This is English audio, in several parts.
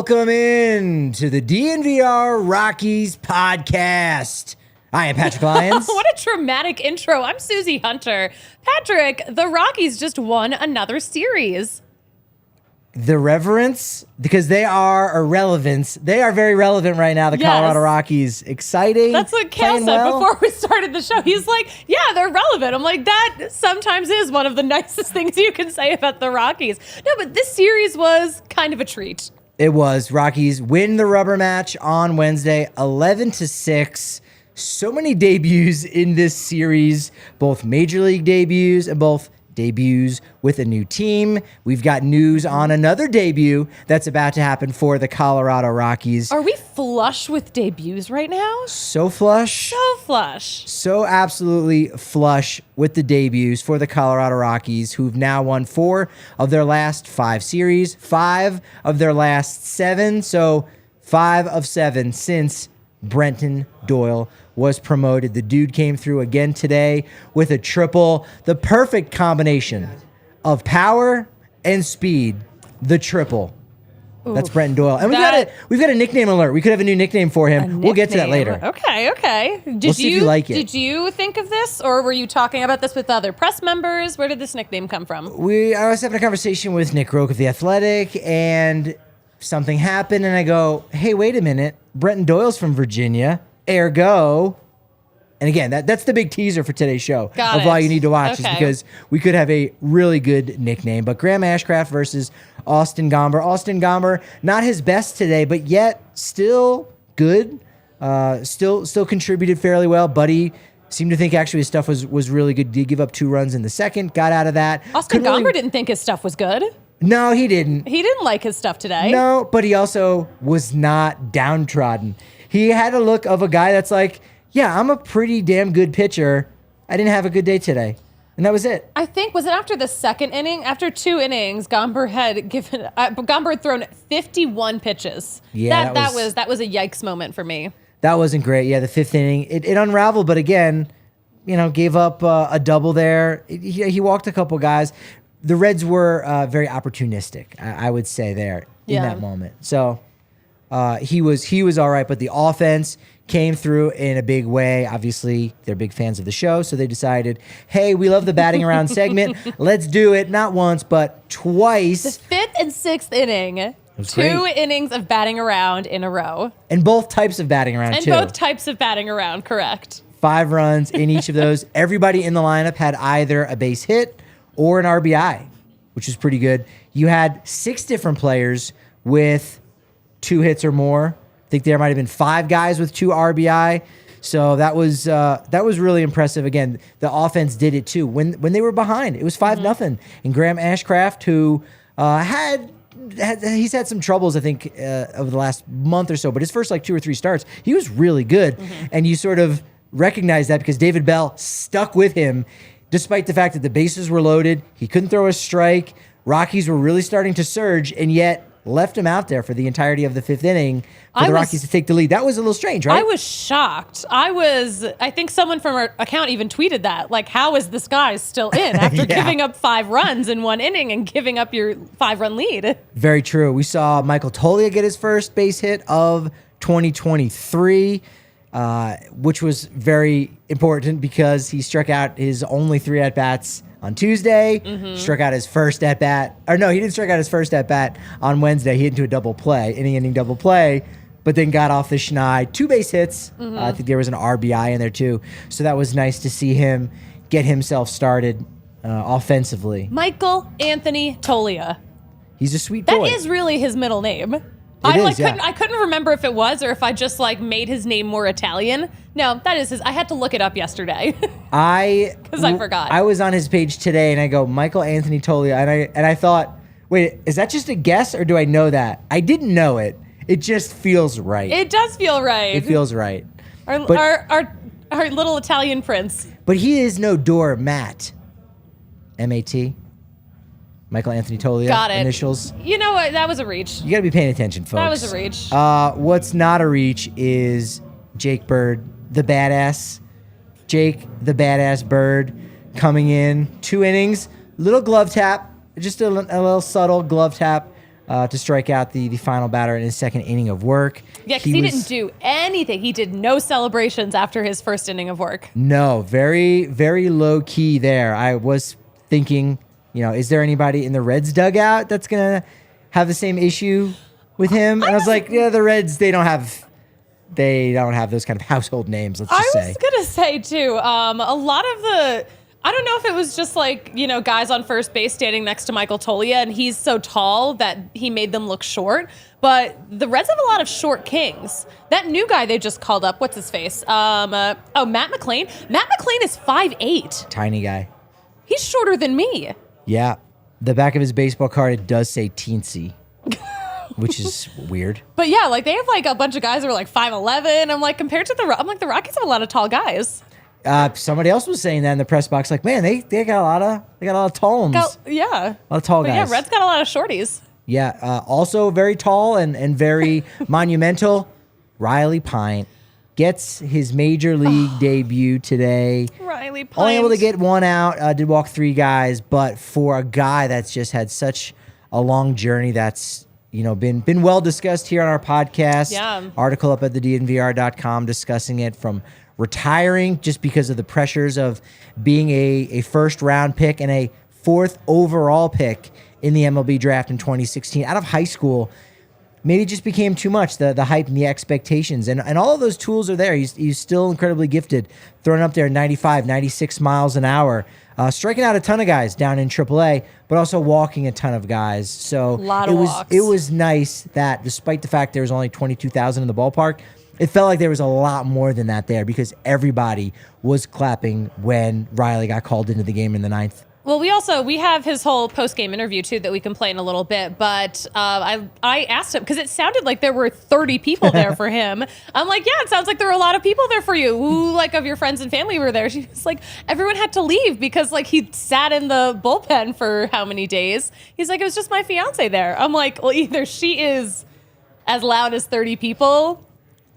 Welcome in to the DNVR Rockies Podcast. I am Patrick Lyons. What a dramatic intro. I'm Susie Hunter. Patrick, the Rockies just won another series. The reverence, because they are irrelevance. They are very relevant right now, the Colorado Rockies. Exciting. That's what Kale said before we started the show. He's like, yeah, they're relevant. I'm like, that sometimes is one of the nicest things you can say about the Rockies. No, but this series was kind of a treat. It was. Rockies win the rubber match on Wednesday, 11-6. So many debuts in this series, both major league debuts and both debuts with a new team. We've got news on another debut that's about to happen for the Colorado Rockies. Are we flush with debuts right now? So flush. So flush. So absolutely flush with the debuts for the Colorado Rockies, who've now won 4 of their last 5 series, 5 of their last 7. So 5 of 7 since Brenton Doyle was promoted. The dude came through again today with a triple. The perfect combination of power and speed. The triple. Oof. That's Brenton Doyle. And we've got a nickname alert. We could have a new nickname for him. We'll get to that later. Okay. We'll see if you like it. Did you think of this, or were you talking about this with other press members? Where did this nickname come from? I was having a conversation with Nick Roque of The Athletic, and something happened, and I go, hey, wait a minute. Brenton Doyle's from Virginia. Ergo, and again, that's the big teaser for today's show of why you need to watch, is because we could have a really good nickname. But Graham Ashcraft versus Austin Gomber. Austin Gomber, not his best today, but yet still good. Still contributed fairly well. Buddy seemed to think actually his stuff was really good. Did give up 2 runs in the second, got out of that. Austin Gomber didn't think his stuff was good. No, he didn't. He didn't like his stuff today. No, but he also was not downtrodden. He had a look of a guy that's like, yeah, I'm a pretty damn good pitcher. I didn't have a good day today. And that was it. I think, was it after the second inning? After 2 innings, Gomber had thrown 51 pitches. Yeah, that was a yikes moment for me. That wasn't great. Yeah, the 5th inning, it unraveled, but again, gave up a double there. He walked a couple guys. The Reds were very opportunistic, I would say, there in that moment. So he was all right, but the offense came through in a big way. Obviously, they're big fans of the show, so they decided, hey, we love the batting around segment. Let's do it, not once, but twice. The 5th and 6th inning. 2 innings of batting around in a row. And both types of batting around, too. And both types of batting around, correct. 5 runs in each of those. Everybody in the lineup had either a base hit or an RBI, which is pretty good. You had 6 different players with 2 hits or more. I think there might have been 5 guys with 2 RBI. So that was really impressive. Again, the offense did it too. When they were behind, it was 5-0. And Graham Ashcraft, who he's had some troubles, I think, over the last month or so, but his first 2 or 3 starts, he was really good. And you sort of recognize that because David Bell stuck with him despite the fact that the bases were loaded. He couldn't throw a strike. Rockies were really starting to surge, and yet left him out there for the entirety of the 5th inning for the Rockies to take the lead. That was a little strange, right? I was shocked. I think someone from our account even tweeted that. Like, how is this guy still in after giving up 5 runs in 1 inning and giving up your 5-run lead? Very true. We saw Michael Toglia get his first base hit of 2023, which was very important because he struck out his only 3 at-bats on Tuesday, struck out his first at-bat. Or no, he didn't strike out his first at-bat on Wednesday. He hit into a double play, inning double play, but then got off the schneid. 2 base hits. I think there was an RBI in there too. So that was nice to see him get himself started offensively. Michael Anthony Toglia. He's a sweet boy. That is really his middle name. I couldn't remember if it was or if I just made his name more Italian. No, that is his. I had to look it up yesterday. Because I forgot. I was on his page today and I go, Michael Anthony Toglia, and I thought, wait, is that just a guess or do I know that? I didn't know it. It just feels right. It does feel right. It feels right. Our little Italian prince. But he is no doormat. M-A-T. Michael Anthony Toglia. Got it. Initials. You know what? That was a reach. You got to be paying attention, folks. That was a reach. What's not a reach is Jake Bird, the badass. Jake, the badass Bird, coming in 2 innings. Little glove tap. Just a little subtle glove tap to strike out the final batter in his second inning of work. Yeah, because he didn't do anything. He did no celebrations after his first inning of work. No, very, very low key there. I was thinking, is there anybody in the Reds dugout that's going to have the same issue with him? And I was like, yeah, the Reds, they don't have those kind of household names, let's just say. I was going to say, too, a lot of I don't know if it was just guys on first base standing next to Michael Toglia, and he's so tall that he made them look short. But the Reds have a lot of short kings. That new guy they just called up, what's his face? Matt McClain. Matt McClain is 5'8". Tiny guy. He's shorter than me. Yeah. The back of his baseball card, it does say teensy, which is weird. But yeah, they have a bunch of guys who are 5'11". I'm compared to the Rockies have a lot of tall guys. Somebody else was saying that in the press box, man, they got a lot of tall ones. Yeah. A lot of tall guys. Yeah, Reds got a lot of shorties. Yeah, also very tall and very monumental. Riley Pint gets his major league debut today. Riley Pint. Only able to get one out, did walk 3 guys, but for a guy that's just had such a long journey that's been well discussed here on our podcast. Yeah. Article up at the DNVR.com discussing it, from retiring just because of the pressures of being a first round pick and a 4th overall pick in the MLB draft in 2016 out of high school. Maybe it just became too much, the hype and the expectations. And all of those tools are there. He's still incredibly gifted, throwing up there 95, 96 miles an hour, striking out a ton of guys down in AAA, but also walking a ton of guys. So it was nice that despite the fact there was only 22,000 in the ballpark, it felt like there was a lot more than that there, because everybody was clapping when Riley got called into the game in the 9th. Well, we have his whole post-game interview, too, that we can play in a little bit. But I asked him, because it sounded like there were 30 people there for him. I'm like, yeah, it sounds like there were a lot of people there for you. Who, of your friends and family were there? She was like, everyone had to leave because, he sat in the bullpen for how many days? He's like, it was just my fiance there. I'm like, well, either she is as loud as 30 people,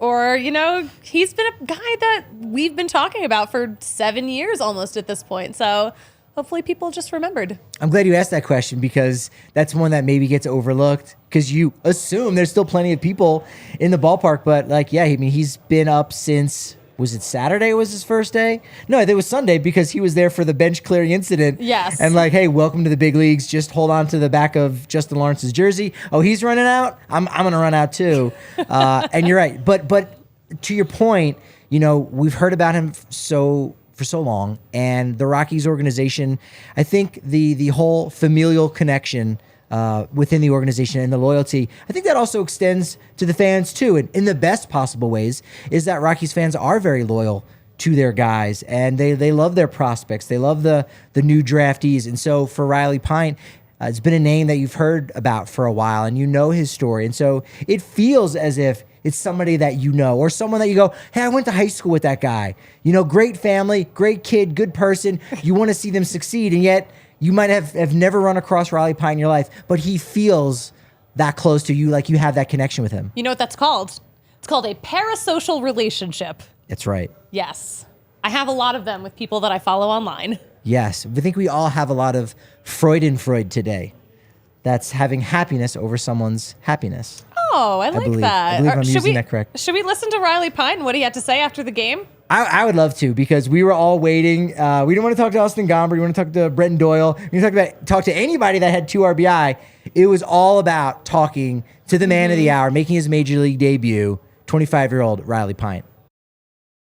or, he's been a guy that we've been talking about for 7 years almost at this point. So hopefully people just remembered. I'm glad you asked that question, because that's one that maybe gets overlooked, because you assume there's still plenty of people in the ballpark. But he's been up since, was it Saturday was his first day? No, I think it was Sunday, because he was there for the bench clearing incident. Yes. And hey, welcome to the big leagues. Just hold on to the back of Justin Lawrence's jersey. Oh, he's running out? I'm going to run out too. And you're right. But to your point, we've heard about him for so long, and the Rockies organization, I think the whole familial connection within the organization and the loyalty, I think that also extends to the fans too, and in the best possible ways, is that Rockies fans are very loyal to their guys, and they love their prospects. They love the new draftees. And so for Riley Pint, it's been a name that you've heard about for a while, and his story. And so it feels as if it's somebody that or someone that you go, hey, I went to high school with that guy. Great family, great kid, good person. You want to see them succeed, and yet you might have never run across Riley Pint in your life, but he feels that close to you, like you have that connection with him. You know what that's called? It's called a parasocial relationship. That's right. Yes. I have a lot of them with people that I follow online. Yes. I think we all have a lot of Freud today. That's having happiness over someone's happiness. Oh, I like that. I believe I'm using that correct. Should we listen to Riley Pint and what he had to say after the game? I would love to, because we were all waiting. We didn't want to talk to Austin Gomber. We want to talk to Brenton Doyle. We want to talk to anybody that had 2 RBI. It was all about talking to the man of the hour, making his major league debut, 25-year-old Riley Pint.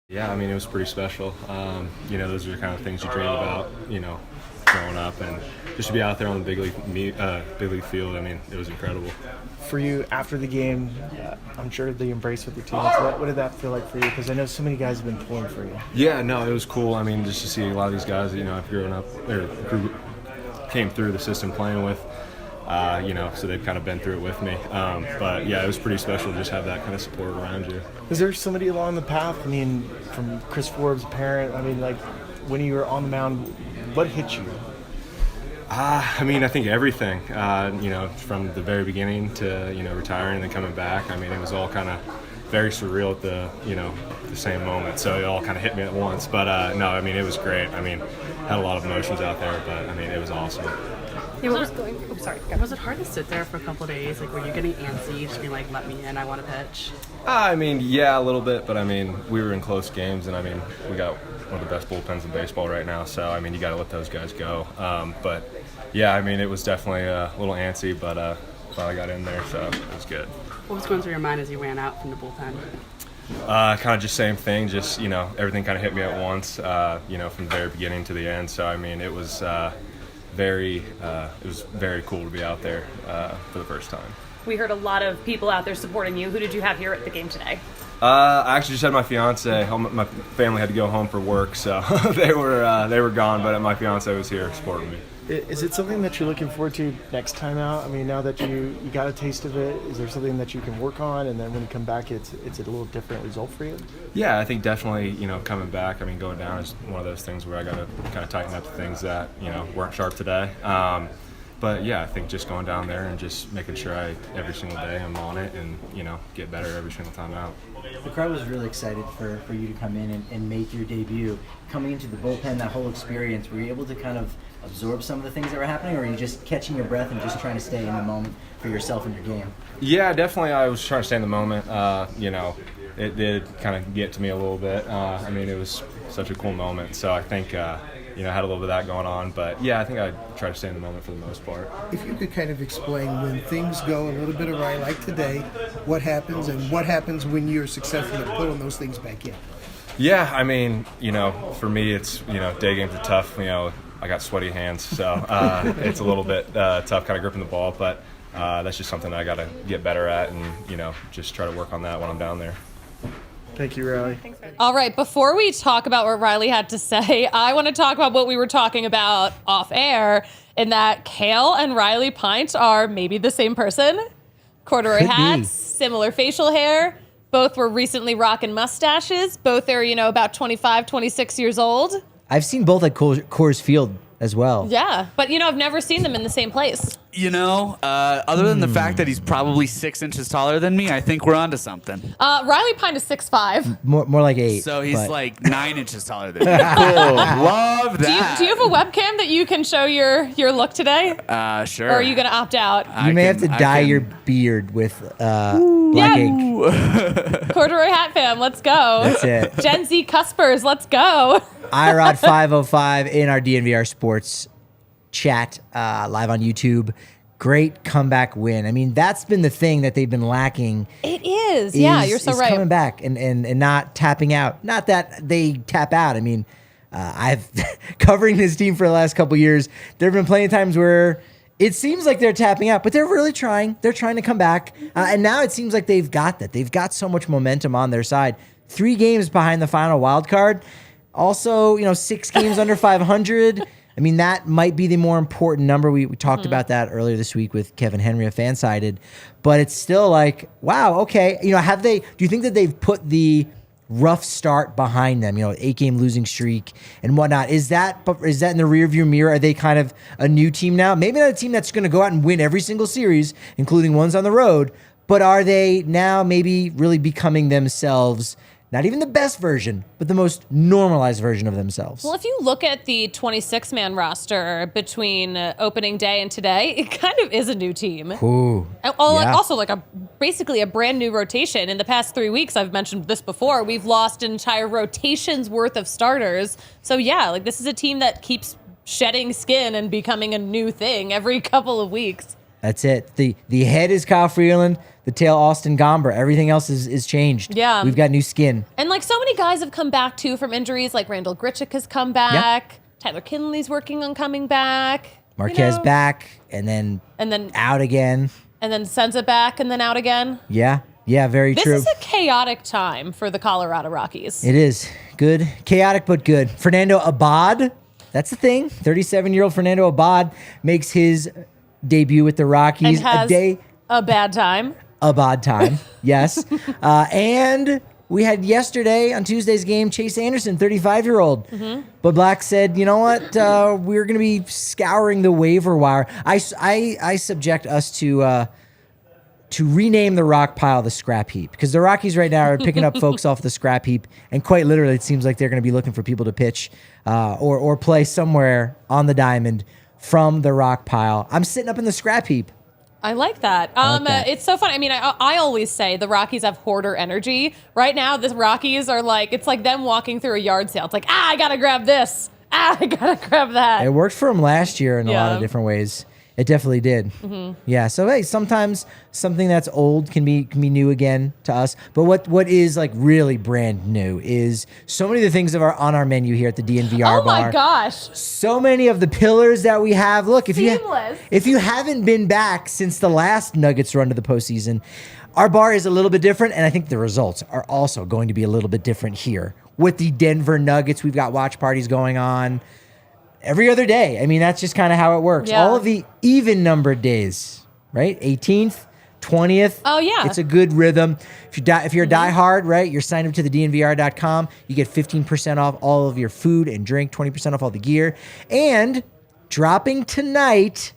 Yeah, it was pretty special. Those are the kind of things you dream about, growing up, and just to be out there on the big league field, it was incredible. For you, after the game, I'm sure the embrace with your teammates, what did that feel like for you? Because I know so many guys have been pulling for you. Yeah, no, it was cool. Just to see a lot of these guys that, I've grown up, or came through the system playing with, so they've kind of been through it with me. But yeah, it was pretty special to just have that kind of support around you. Was there somebody along the path, from Chris Forbes' parent, when you were on the mound, what hit you? I think everything, from the very beginning to, retiring and then coming back. It was all kind of very surreal at the same moment. So it all kind of hit me at once. But no, it was great. Had a lot of emotions out there, but it was awesome. Yeah, what was going? Oh, sorry. Was it hard to sit there for a couple of days? Like, were you getting antsy, just being like, "Let me in, I want to pitch"? I mean, yeah, a little bit, but I mean, we were in close games, and I mean, we got one of the best bullpens in baseball right now. So I mean, you got to let those guys go. But yeah, I mean, it was definitely a little antsy, but finally got in there, so it was good. What was going through your mind as you ran out from the bullpen? Kind of just same thing, just, everything kind of hit me at once, from the very beginning to the end. So, I mean, it was very cool to be out there for the first time. We heard a lot of people out there supporting you. Who did you have here at the game today? I actually just had my fiance. My family had to go home for work, so they were gone, but my fiance was here supporting me. Is it something that you're looking forward to next time out? I mean, now that you got a taste of it, is there something that you can work on, and then when you come back, it's a little different result for you? Yeah, I think definitely, coming back, I mean, going down is one of those things where I got to kind of tighten up the things that, weren't sharp today. But yeah, I think just going down there and just making sure every single day I'm on it and, get better every single time out. The crowd was really excited for you to come in and make your debut. Coming into the bullpen, that whole experience, were you able to kind of absorb some of the things that were happening, or are you just catching your breath and just trying to stay in the moment for yourself and your game? Yeah, definitely I was trying to stay in the moment. It did kind of get to me a little bit. I mean, it was such a cool moment. So I think, I had a little bit of that going on. But, yeah, I think I tried to stay in the moment for the most part. If you could kind of explain when things go a little bit awry like today, what happens and what happens when you're successful at pulling those things back in? Yeah, I mean, for me it's, day games are tough. I got sweaty hands, so it's a little bit tough kind of gripping the ball. But that's just something I got to get better at and, just try to work on that when I'm down there. Thank you, Riley. All right, before we talk about what Riley had to say, I want to talk about what we were talking about off air, in that Kale and Riley Pint are maybe the same person. Corduroy hats, similar facial hair. Both were recently rocking mustaches. Both are, about 25, 26 years old. I've seen both at Coors Field as well. Yeah, but, I've never seen them in the same place. Other than the fact that he's probably 6 inches taller than me, I think we're onto something. Riley Pint is 6'5". More like 8. So he's like 9 inches taller than me. Cool. Love that. Do you have a webcam that you can show your look today? Sure. Or are you going to opt out? You may have to dye your beard with black ink. Corduroy hat fam, let's go. That's it. Gen Z cuspers, let's go. IROD 505 in our DNVR Sports chat live on YouTube. Great comeback win. I mean, that's been the thing that they've been lacking. It is. Yeah, you're so right. Coming back and not tapping out. Not that they tap out. I mean, I've covering this team for the last couple years. There have been plenty of times where it seems like they're tapping out, but they're really trying. They're trying to come back. And now it seems like they've got that. They've got so much momentum on their side. 3 games behind the final wild card. Also, 6 games under 500. I mean, that might be the more important number. We talked about that earlier this week with Kevin Henry of Fansided. But it's still like, wow, okay. Do you think that they've put the rough start behind them, 8-game losing streak and whatnot? Is that in the rearview mirror? Are they kind of a new team now? Maybe not a team that's going to go out and win every single series, including ones on the road, but are they now maybe really becoming themselves? Not even the best version, but the most normalized version of themselves. Well, if you look at the 26-man roster between opening day and today, it kind of is a new team. Ooh, Also, basically a brand new rotation. In the past 3 weeks, I've mentioned this before, we've lost an entire rotation's worth of starters. So yeah, this is a team that keeps shedding skin and becoming a new thing every couple of weeks. That's it. The head is Kyle Freeland. The tail, Austin Gomber. Everything else is changed. Yeah. We've got new skin. And so many guys have come back too from injuries. Like Randall Grichuk has come back. Yep. Tyler Kinley's working on coming back. Marquez back and then out again. And then Senza back and then out again. Yeah, very true. This is a chaotic time for the Colorado Rockies. It is. Good. Chaotic, but good. Fernando Abad. That's the thing. 37-year-old Fernando Abad makes his debut with the Rockies. And has a bad time. A bad time, yes. And we had yesterday on Tuesday's game, Chase Anderson, 35-year-old. Mm-hmm. But Black said, you know what? We're going to be scouring the waiver wire. I subject us to rename the rock pile the scrap heap, because the Rockies right now are picking up folks off the scrap heap, and quite literally it seems like they're going to be looking for people to pitch or play somewhere on the diamond from the rock pile. I'm sitting up in the scrap heap. I like that. that. It's so funny. I mean, I always say the Rockies have hoarder energy. Right now, the Rockies are like, it's like them walking through a yard sale. It's like, I got to grab this. I got to grab that. It worked for them last year in a lot of Yeah. different ways. It definitely did. Yeah. So hey, sometimes something that's old can be new again to us. But what is like really brand new is so many of the things that are on our menu here at the DNVR Oh bar. my gosh. So many of the pillars that we have. Look, if Seamless. you haven't been back since the last Nuggets run to the postseason, our bar is a little bit different, and I think the results are also going to be a little bit different here. With the Denver Nuggets, we've got watch parties going on every other day. I mean, that's just kind of how it works. Yeah. All of the even numbered days, right? 18th, 20th. Oh, yeah. It's a good rhythm. If you're a diehard, right, you're signed up to the DNVR.com. You get 15% off all of your food and drink, 20% off all the gear. And dropping tonight,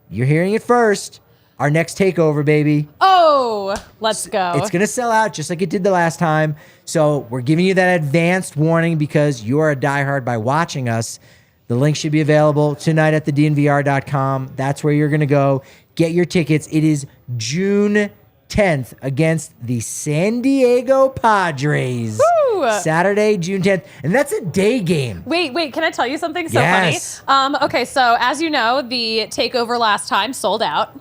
you're hearing it first, our next takeover, baby. Oh, let's go. It's going to sell out just like it did the last time. So we're giving you that advanced warning because you're a diehard by watching us. The link should be available tonight at the DNVR.com. That's where you're going to go. Get your tickets. It is June 10th against the San Diego Padres. Woo! Saturday, June 10th. And that's a day game. Wait, can I tell you something so Yes. funny? Okay, so as you know, the takeover last time sold out.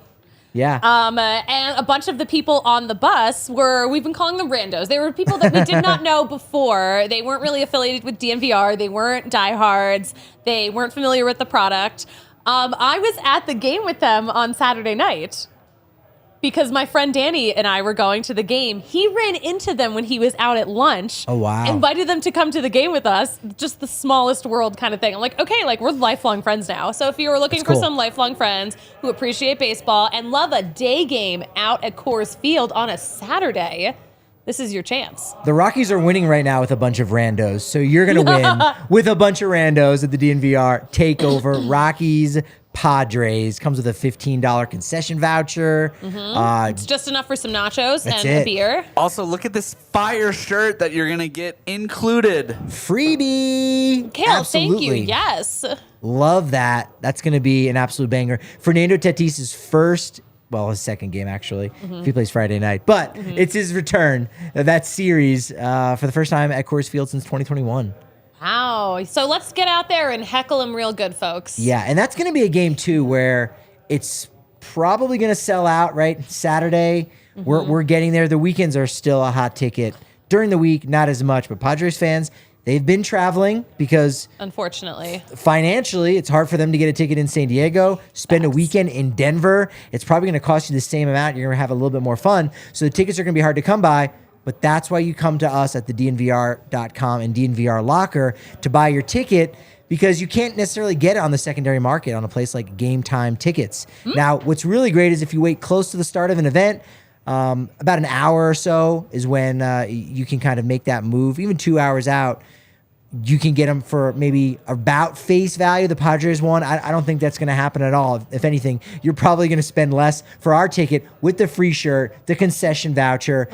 Yeah. And a bunch of the people on the bus we've been calling them randos. They were people that we did not know before. They weren't really affiliated with DNVR. They weren't diehards. They weren't familiar with the product. I was at the game with them on Saturday night because my friend Danny and I were going to the game. He ran into them when he was out at lunch. Oh, wow. Invited them to come to the game with us. Just the smallest world kind of thing. I'm like, okay, like we're lifelong friends now. So if you were looking That's for cool. some lifelong friends who appreciate baseball and love a day game out at Coors Field on a Saturday, this is your chance. The Rockies are winning right now with a bunch of randos. So you're going to win with a bunch of randos at the DNVR takeover. Rockies Padres comes with a $15 concession voucher. It's just enough for some nachos That's and it. a beer. Also, look at this fire shirt that you're going to get included. Freebie. Kale, thank you. Absolutely. Yes. Love that. That's going to be an absolute banger. Fernando Tatis's his second game, actually, if he plays Friday night. But it's his return of that series for the first time at Coors Field since 2021. Wow. So let's get out there and heckle them real good, folks. Yeah, and that's going to be a game, too, where it's probably going to sell out, right? Saturday, we're getting there. The weekends are still a hot ticket. During the week, not as much. But Padres fans, they've been traveling because Unfortunately. financially, it's hard for them to get a ticket in San Diego, spend a weekend in Denver. It's probably going to cost you the same amount. You're going to have a little bit more fun. So the tickets are going to be hard to come by. But that's why you come to us at the DNVR.com and DNVR Locker to buy your ticket, because you can't necessarily get it on the secondary market on a place like Game Time Tickets. Now, what's really great is if you wait close to the start of an event, about an hour or so is when you can kind of make that move. Even 2 hours out, you can get them for maybe about face value. The Padres one, I don't think that's going to happen at all. If anything, you're probably going to spend less for our ticket with the free shirt, the concession voucher,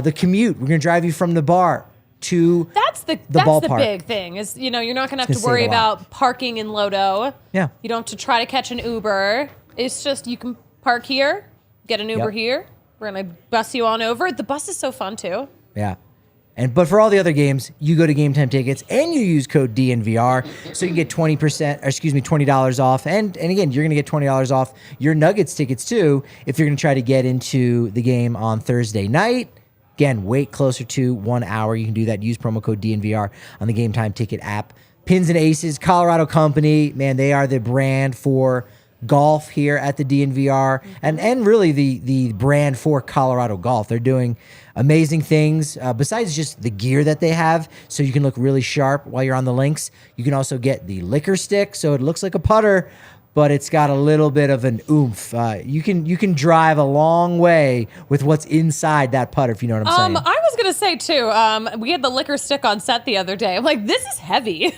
the commute. We're going to drive you from the bar to That's the ballpark. big thing is, you're not going to have It's to gonna worry save a lot. about parking in Lodo. Yeah. You don't have to try to catch an Uber. It's just you can park here, get an Uber Yep. here. We're going to bus you on over. The bus is so fun too. Yeah. But for all the other games, you go to Game Time Tickets and you use code DNVR, so you can get $20 off. And again, you're going to get $20 off your Nuggets tickets too if you're going to try to get into the game on Thursday night. Again, wait closer to 1 hour. You can do that. Use promo code DNVR on the Game Time Ticket app. Pins and Aces, Colorado Company, man, they are the brand for golf here at the DNVR, and really the brand for Colorado golf. They're doing amazing things besides just the gear that they have, so you can look really sharp while you're on the links. You can also get the liquor stick, so it looks like a putter, but it's got a little bit of an oomph. You can drive a long way with what's inside that putter, if you know what I'm saying. I was going to say too, we had the liquor stick on set the other day. I'm like, this is heavy.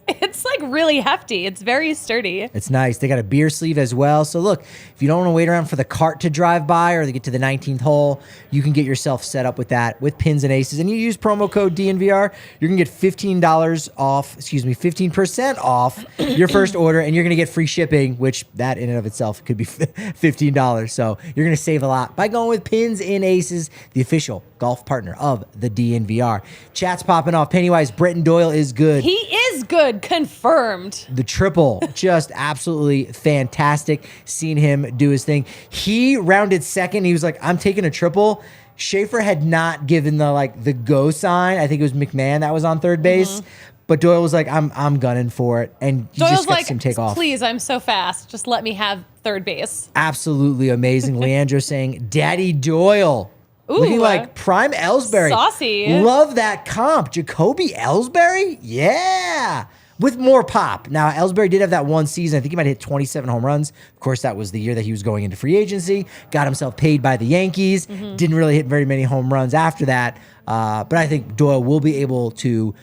It's like really hefty. It's very sturdy. It's nice. They got a beer sleeve as well. So look, if you don't want to wait around for the cart to drive by or to get to the 19th hole, you can get yourself set up with that with pins and aces. And you use promo code DNVR, you're going to get $15% off your first order, and you're going to get free shipping, which that in and of itself could be $15. So you're going to save a lot by going with Pins and Aces, the official golf partner of the DNVR. Chat's popping off. Pennywise, Brenton Doyle is good. He is good. Confirmed. The triple, just absolutely fantastic. Seen him do his thing. He rounded second. He was like, I'm taking a triple. Schaefer had not given the go sign. I think it was McMahon that was on third base. But Doyle was like, I'm gunning for it. And you Doyle's just got like, some take off. please, I'm so fast. Just let me have third base. Absolutely amazing. Leandro saying, Daddy Doyle. Ooh, looking like prime Ellsbury. saucy. Love that comp. Jacoby Ellsbury? Yeah. With more pop. Now, Ellsbury did have that one season. I think he might have hit 27 home runs. Of course, that was the year that he was going into free agency. Got himself paid by the Yankees. Didn't really hit very many home runs after that. But I think Doyle will be able to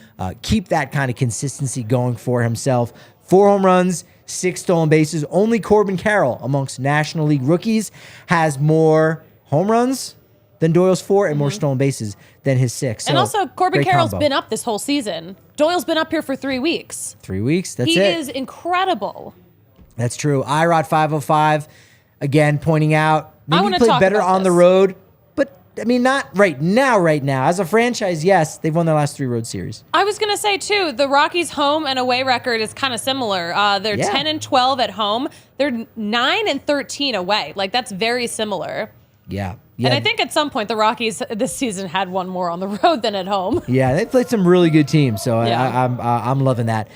keep that kind of consistency going for himself. 4 home runs, 6 stolen bases. Only Corbin Carroll amongst National League rookies has more home runs than Doyle's 4 and more stolen bases than his 6. So, and also, Corbin great Carroll's combo. been up this whole season. Doyle's been up here for 3 weeks. 3 weeks, that's He it. is incredible. That's true. IROD 505, again, pointing out, I maybe wanna play talk better about on the this. road, but, I mean, not right now. As a franchise, yes, they've won their last 3 road series. I was going to say, too, the Rockies' home and away record is kind of similar. They're Yeah. 10-12 at home. They're 9-13 away. Like, that's very similar. Yeah. And I think at some point the Rockies this season had one more on the road than at home. Yeah, they played some really good teams, so Yeah. I'm loving that.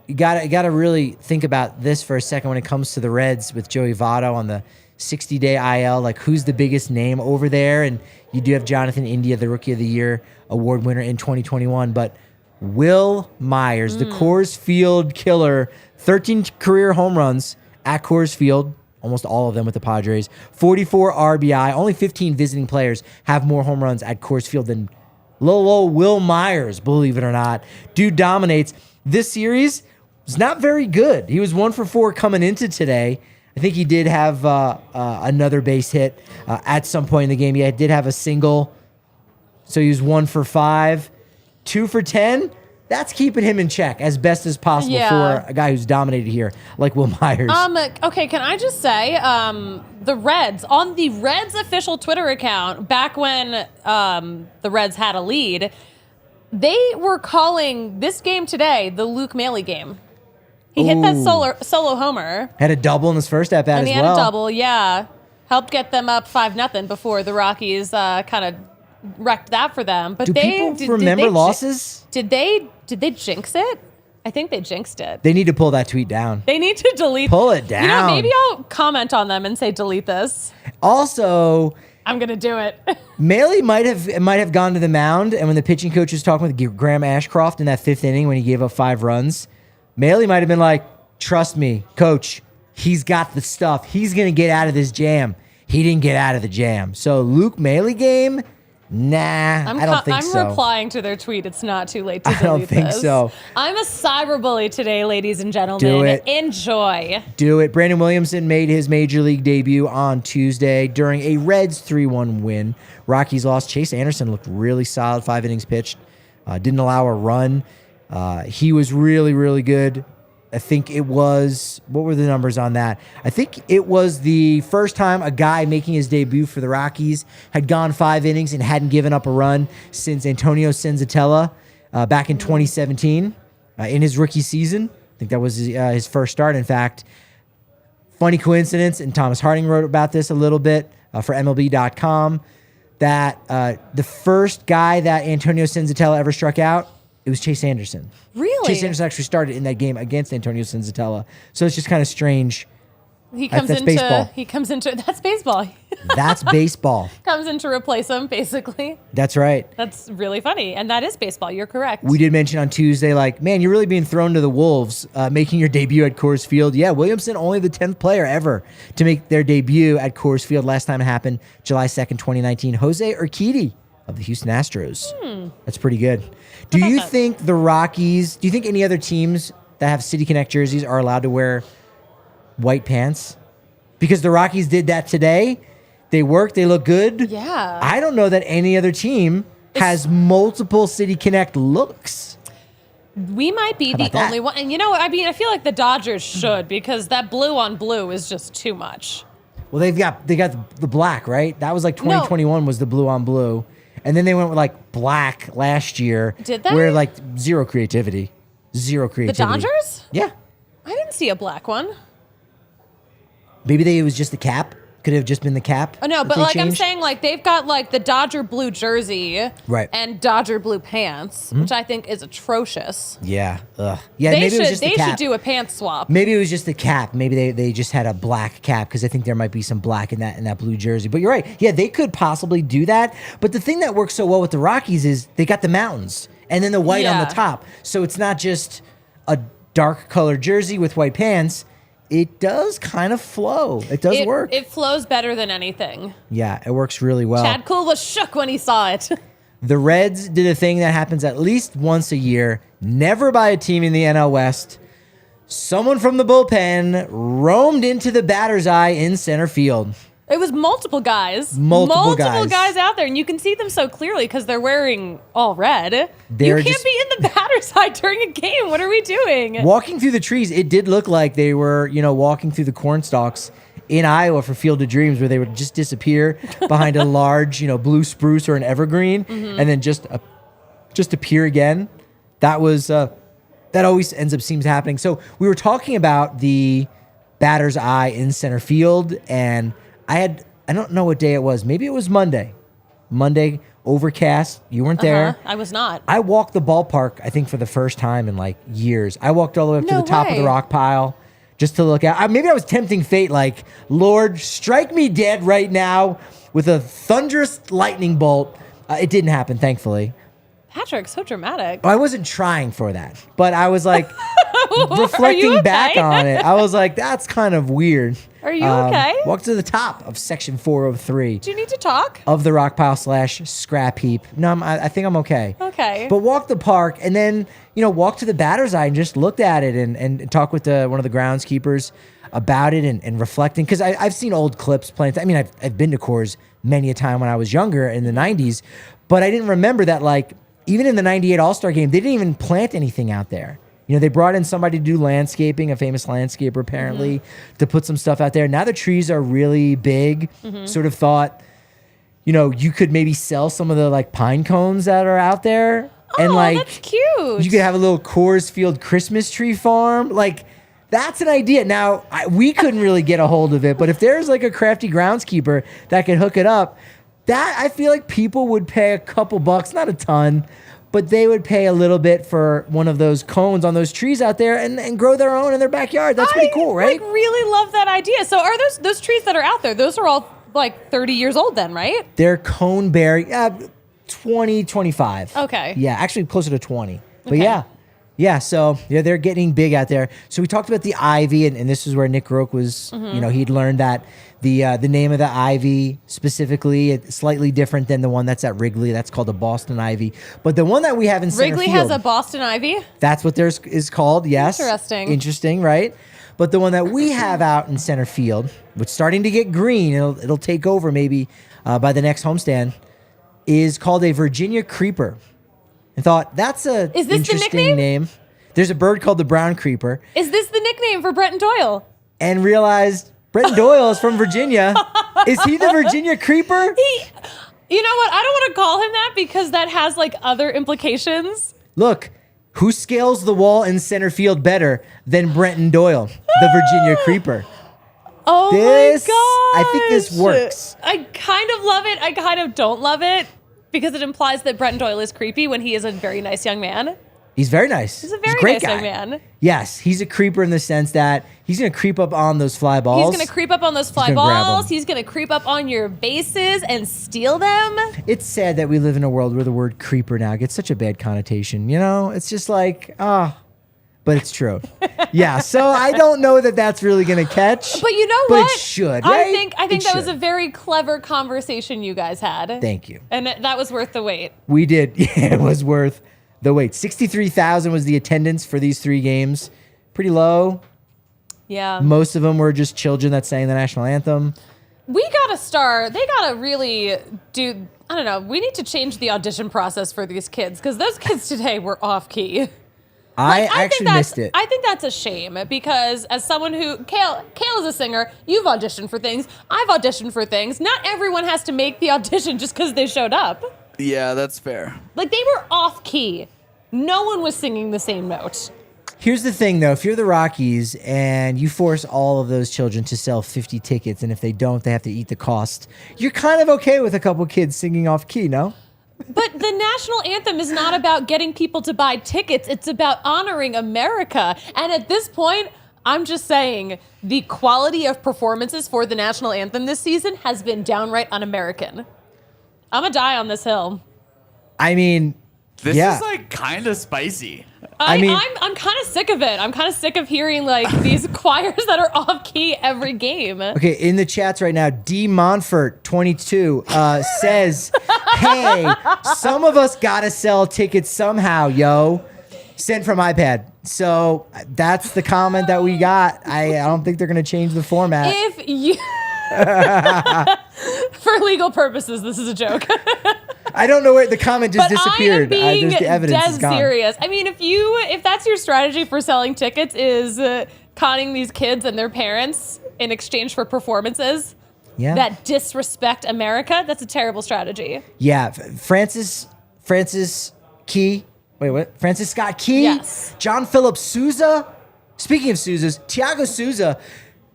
You gotta really think about this for a second when it comes to the Reds with Joey Votto on the 60-day IL. Like, who's the biggest name over there? And you do have Jonathan India, the Rookie of the Year award winner in 2021, but Wil Myers, the Coors Field killer, 13 career home runs at Coors Field. Almost all of them with the Padres. 44 RBI. Only 15 visiting players have more home runs at Coors Field than Lolo Wil Myers, believe it or not. Dude dominates. This series was not very good. He was 1 for 4 coming into today. I think he did have another base hit at some point in the game. Yeah, he did have a single. So he was 1 for 5. 2 for 10. That's keeping him in check as best as possible for a guy who's dominated here, like Wil Myers. Okay, can I just say, the Reds, on the Reds official Twitter account, back when the Reds had a lead, they were calling this game today the Luke Maile game. He hit that solo homer. Had a double in his first at bat And as he well. had a double, yeah. Helped get them up 5-0 before the Rockies kind of wrecked that for them. But Do people remember losses? Did they jinx it? I think they jinxed it. They need to pull that tweet down. They need to delete. Pull it down. You know, maybe I'll comment on them and say delete this. Also, I'm gonna do it. Maile might have gone to the mound, and when the pitching coach was talking with Graham Ashcroft in that 5th inning when he gave up 5 runs, Maile might have been like, "Trust me, coach. He's got the stuff. He's gonna get out of this jam." He didn't get out of the jam. So Luke Maile game. Nah, I don't think so. I'm replying to their tweet. It's not too late to delete I don't think this. so. I'm a cyberbully today, ladies and gentlemen. Do it. Enjoy. Do it. Brandon Williamson made his major league debut on Tuesday during a Reds 3-1 win. Rockies lost. Chase Anderson looked really solid. 5 innings pitched. Didn't allow a run. He was really, really good. I think it was, what were the numbers on that? I think it was the first time a guy making his debut for the Rockies had gone 5 innings and hadn't given up a run since Antonio Senzatella back in 2017 in his rookie season. I think that was his first start, in fact. Funny coincidence, and Thomas Harding wrote about this a little bit for MLB.com, that the first guy that Antonio Senzatella ever struck out, it was Chase Anderson. Really? Chase Anderson actually started in that game against Antonio Senzatella. So it's just kind of strange. He comes That's into. baseball. He comes into. That's baseball. That's baseball. Comes in to replace him, basically. That's right. That's really funny, and that is baseball. You're correct. We did mention on Tuesday, like, man, you're really being thrown to the wolves making your debut at Coors Field. Yeah, Williamson, only the 10th player ever to make their debut at Coors Field. Last time it happened, July 2nd, 2019. Jose Urquidy of the Houston Astros. That's pretty good. Do about you that? think the Rockies, do you think any other teams that have City Connect jerseys are allowed to wear white pants? Because the Rockies did that today. They work, they look good. Yeah. I don't know that any other team has multiple City Connect looks. We might be the about that? only one. And you know what? I mean, I feel like the Dodgers should because that blue on blue is just too much. Well, they got the black, right? That was like 2021 was the blue on blue. And then they went with like black last year. Did they? Where like zero creativity. Zero The creativity. Dodgers? Yeah. I didn't see a black one. Maybe it was just the cap. Could have just been the cap. Oh, no, that but they like I'm changed. saying, like they've got like the Dodger blue jersey Right. and Dodger blue pants, which I think is atrocious. Yeah. Ugh. Yeah, They maybe it was should just the cap. should do a pants swap. Maybe it was just the cap. Maybe they just had a black cap because I think there might be some black in that blue jersey. But you're right. Yeah, they could possibly do that. But the thing that works so well with the Rockies is they got the mountains and then the white on Yeah. the top. So it's not just a dark colored jersey with white pants. It does kind of flow. It does work. It flows better than anything. Yeah, it works really well. Chad Kuhl was shook when he saw it. The Reds did a thing that happens at least once a year, never by a team in the NL West. Someone from the bullpen roamed into the batter's eye in center field. It was multiple guys. Multiple guys. out there, and you can see them so clearly because they're wearing all red. They're You can't just- be in the batter's eye during a game. What are we doing? Walking through the trees, it did look like they were, walking through the corn stalks in Iowa for Field of Dreams, where they would just disappear behind a large, blue spruce or an evergreen, and then just appear again. That was that always ends up seems happening. So we were talking about the batter's eye in center field, and I don't know what day it was. Maybe it was Monday. Monday, overcast. You weren't there. I was not. I walked the ballpark, I think, for the first time in like years. I walked all the way up to No the top of the way. rock pile just to look out. Maybe I was tempting fate, like, Lord, strike me dead right now with a thunderous lightning bolt. It didn't happen, thankfully. Patrick, so dramatic. I wasn't trying for that, but I was like reflecting okay? back on it. I was like, that's kind of weird. Are you okay? Walked to the top of section 403 Do you need to talk? of the rock pile / scrap heap. No, I think I'm okay. Okay. But walked the park and then, walked to the batter's eye and just looked at it and talked with one of the groundskeepers about it and reflecting. Because I've seen old clips playing. I mean, I've been to Coors many a time when I was younger in the 90s, but I didn't remember that, like, even in the 98 All-Star game, they didn't even plant anything out there. They brought in somebody to do landscaping, a famous landscaper apparently, to put some stuff out there. Now the trees are really big. Sort of thought, you could maybe sell some of the like pine cones that are out there. And Oh, like that's cute. you could have a little Coors Field Christmas tree farm. Like, that's an idea. Now, we couldn't really get a hold of it, but if there's like a crafty groundskeeper that could hook it up, that I feel like people would pay a couple bucks, not a ton, but they would pay a little bit for one of those cones on those trees out there and grow their own in their backyard. That's pretty cool, right? I really love that idea. So are those trees that are out there, those are all like 30 years old then, right? They're cone berry, 20, 25. Okay. Yeah, actually closer to 20. But Okay. yeah, so they're getting big out there. So we talked about the ivy, and this is where Nick Roque was, he'd learned that the name of the ivy specifically, it's slightly different than the one that's at Wrigley. That's called the Boston ivy. But the one that we have in center Wrigley field, has a Boston ivy. that's what theirs is called, yes. Interesting. Right? But the one that we have out in center field, which is starting to get green, it'll take over maybe by the next homestand, is called a Virginia Creeper. I thought, that's a Is this the interesting nickname? name. There's a bird called the brown creeper, Is this the nickname for Brenton Doyle? and realized Brenton Doyle is from Virginia. Is he the Virginia Creeper? You know what? I don't want to call him that because that has like other implications. Look, who scales the wall in center field better than Brenton Doyle, the Virginia Creeper? Oh This- my gosh. I think this works. I kind of love it. I kind of don't love it because it implies that Brenton Doyle is creepy when he is a very nice young man. He's very nice. He's a very great nice guy. young man. Yes, he's a creeper in the sense that he's going to creep up on those fly balls. He's going to creep up on those fly gonna grab balls. 'em. He's going to creep up on your bases and steal them. It's sad that we live in a world where the word creeper now gets such a bad connotation. It's just like, but it's true. Yeah, so I don't know that that's really going to catch. But you know but what? It should, right? I think It that was should. a very clever conversation you guys had. Thank you. And that was worth the wait. We did. Yeah, it was worth the wait. 63,000 was the attendance for these 3 games. Pretty low. Yeah. Most of them were just children that sang the national anthem. We gotta start. They gotta really do. I don't know. We need to change the audition process for these kids because those kids today were off key. I actually missed it. I think that's a shame because as someone who Kale is a singer, you've auditioned for things. I've auditioned for things. Not everyone has to make the audition just because they showed up. Yeah, that's fair. Like they were off key. No one was singing the same note. Here's the thing, though. If you're the Rockies and you force all of those children to sell 50 tickets, and if they don't, they have to eat the cost, you're kind of okay with a couple kids singing off key, no? But the national anthem is not about getting people to buy tickets. It's about honoring America. And at this point, I'm just saying the quality of performances for the national anthem this season has been downright un-American. I'm going to die on this hill. I mean, This yeah. is like kind of spicy. I mean- I'm kind of sick of it. I'm kind of sick of hearing like these choirs that are off key every game. Okay, in the chats right now, D. Monfort, 22, says, hey, some of us got to sell tickets somehow, yo. Sent from iPad. So that's the comment that we got. I don't think they're going to change the format. If you... For legal purposes, this is a joke. I don't know where the comment just But disappeared. I am being There's the evidence is dead gone. serious. I mean, if that's your strategy for selling tickets is conning these kids and their parents in exchange for performances Yeah. that disrespect America, that's a terrible strategy. Yeah, Francis Key. Wait, what? Francis Scott Key. Yes. John Philip Souza. Speaking of Souzas, Thiago Souza.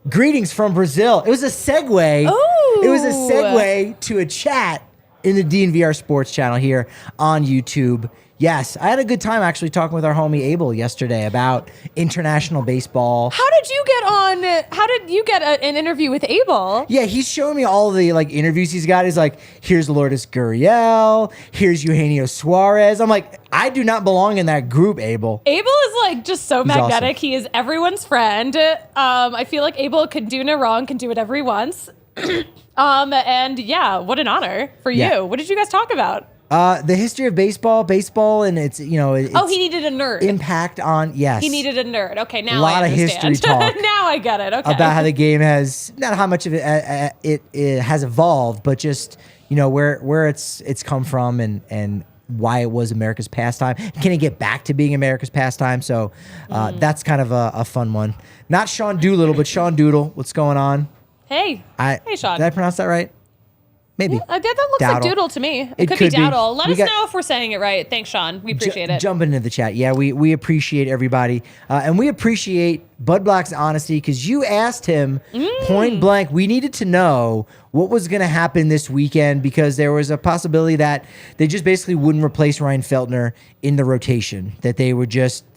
Greetings from Brazil. It was a segue. Ooh. It was a segue to a chat in the DNVR Sports channel here on YouTube. Yes, I had a good time actually talking with our homie Abel yesterday about international baseball. How did you get an interview with Abel? Yeah, he's showing me all the like interviews he's got. He's like, here's Lourdes Gurriel, here's Eugenio Suarez. I'm like, I do not belong in that group, Abel. Abel is like just so magnetic. awesome. He is everyone's friend. I feel like Abel can do no wrong, can do whatever he wants. And yeah, what an honor for Yeah. you. What did you guys talk about? The history of baseball, and it's He needed a nerd. impact on yes. He needed a nerd. Okay, now A lot I of understand. history talk Now I get it. Okay. about how the game has not how much of it it has evolved, but just where it's come from and why it was America's pastime. Can it get back to being America's pastime? So that's kind of a fun one. Not Sean Doolittle, but Sean Doodle. What's going on? Hey, Sean. Did I pronounce that right? Maybe. That looks like Doodle to me. It could be could be. Dowdle. Let We us got- know if we're saying it right. Thanks, Sean. We appreciate it. Jump into the chat. Yeah, we appreciate everybody. And we appreciate Bud Black's honesty because you asked him point blank. We needed to know what was going to happen this weekend because there was a possibility that they just basically wouldn't replace Ryan Feltner in the rotation. That they